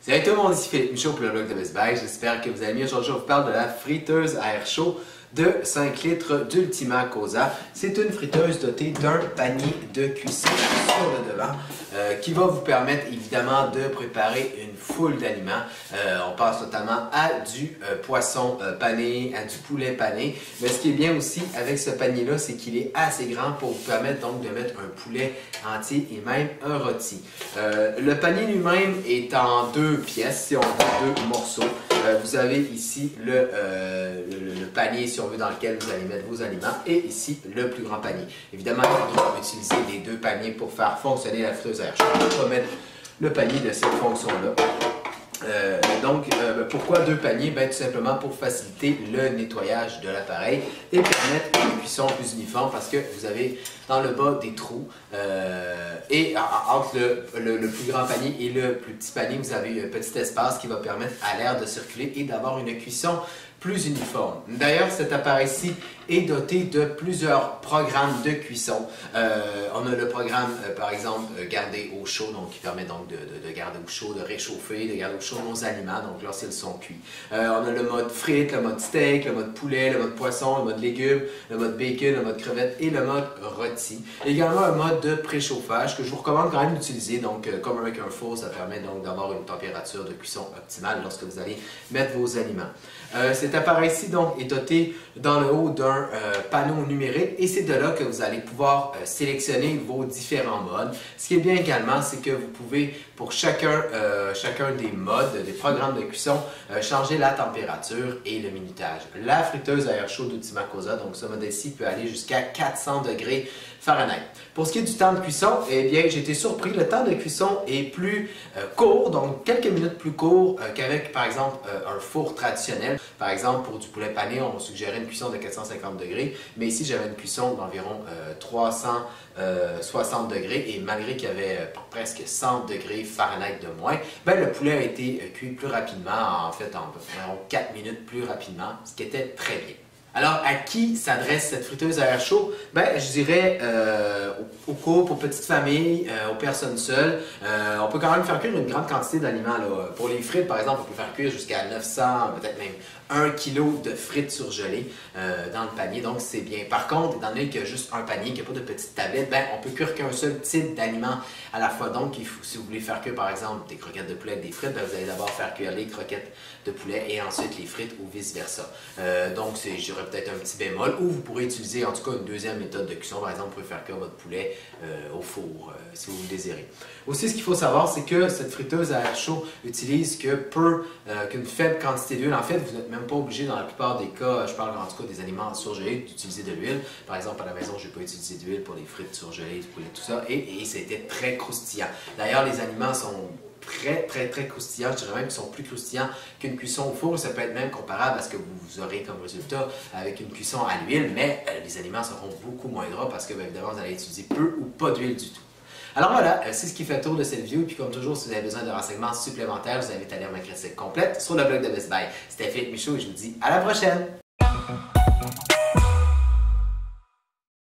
Salut tout le monde, ici Philippe Michaud pour le blog de Best Buy. J'espère que vous allez bien. Aujourd'hui, je vous parle de la friteuse à air chaud de 5 litres d'Ultima Cosa. C'est une friteuse dotée d'un panier de cuisson sur le devant qui va vous permettre évidemment de préparer une foule d'aliments. On pense notamment à du poisson pané, à du poulet pané. Mais ce qui est bien aussi avec ce panier-là, c'est qu'il est assez grand pour vous permettre donc de mettre un poulet entier et même un rôti. Le panier lui-même est en deux pièces, si on dit deux morceaux. Vous avez ici le panier, si on veut, dans lequel vous allez mettre vos aliments, et ici le plus grand panier. Évidemment, on va utiliser les deux paniers pour faire fonctionner la friteuse à air chaud. On va mettre le panier de cette fonction-là. Pourquoi deux paniers? Tout simplement pour faciliter le nettoyage de l'appareil et permettre une cuisson plus uniforme parce que vous avez dans le bas des trous et entre le plus grand panier et le plus petit panier, vous avez un petit espace qui va permettre à l'air de circuler et d'avoir une cuisson plus uniforme. D'ailleurs, cet appareil-ci est doté de plusieurs programmes de cuisson. On a le programme, par exemple, garder au chaud, donc qui permet donc de garder au chaud, de réchauffer, de garder au chaud nos aliments, donc lorsqu'ils sont cuits. On a le mode frites, le mode steak, le mode poulet, le mode poisson, le mode légumes, le mode bacon, le mode crevette et le mode rôti. Également un mode de préchauffage que je vous recommande quand même d'utiliser, donc comme avec un four, ça permet donc d'avoir une température de cuisson optimale lorsque vous allez mettre vos aliments. Cet appareil-ci donc est doté dans le haut d'un panneau numérique et c'est de là que vous allez pouvoir sélectionner vos différents modes. Ce qui est bien également, c'est que vous pouvez pour chacun des modes, des programmes de cuisson, changer la température et le minutage. La friteuse à air chaud d'Ultima Cosa, donc ce modèle-ci peut aller jusqu'à 400 degrés Fahrenheit. Pour ce qui est du temps de cuisson, eh bien j'ai été surpris, le temps de cuisson est plus court, donc quelques minutes plus court qu'avec par exemple un four traditionnel. Par exemple pour du poulet pané, on suggérait une cuisson de 450 degrés, mais ici j'avais une cuisson d'environ 360 degrés et malgré qu'il y avait presque 100 degrés Fahrenheit de moins, le poulet a été cuit plus rapidement, en fait environ 4 minutes plus rapidement, ce qui était très bien. Alors, à qui s'adresse cette friteuse à air chaud? Je dirais aux couples, aux petites familles, aux personnes seules. On peut quand même faire cuire une grande quantité d'aliments. Pour les frites, par exemple, on peut faire cuire jusqu'à 900, peut-être même 1 kg de frites surgelées dans le panier, donc c'est bien. Par contre, étant donné qu'il y a juste un panier, qu'il n'y a pas de petite tablette, on peut cuire qu'un seul type d'aliment à la fois. Donc, si vous voulez faire cuire, par exemple, des croquettes de poulet avec des frites, vous allez d'abord faire cuire les croquettes de poulet et ensuite les frites ou vice-versa. Donc, j'aurais peut-être un petit bémol, ou vous pourrez utiliser en tout cas une deuxième méthode de cuisson. Par exemple, vous pouvez faire cuire votre poulet au four, si vous le désirez. Aussi, ce qu'il faut savoir, c'est que cette friteuse à air chaud utilise qu'une faible quantité d'huile. En fait, vous n'êtes même pas obligé dans la plupart des cas, je parle en tout cas des aliments surgelés, d'utiliser de l'huile. Par exemple, à la maison, je n'ai pas utilisé d'huile pour les frites surgelées, du poulet, tout ça, et c'était très croustillant. D'ailleurs, les aliments sont très croustillants, je dirais même qu'ils sont plus croustillants qu'une cuisson au four. Ça peut être même comparable à ce que vous aurez comme résultat avec une cuisson à l'huile, mais les aliments seront beaucoup moins gras parce que, évidemment, vous allez utiliser peu ou pas d'huile du tout. Alors voilà, c'est ce qui fait le tour de cette vidéo. Et puis comme toujours, si vous avez besoin de renseignements supplémentaires, je vous invite à lire ma critique complète sur le blog de Best Buy. C'était Philippe Michaud et je vous dis à la prochaine!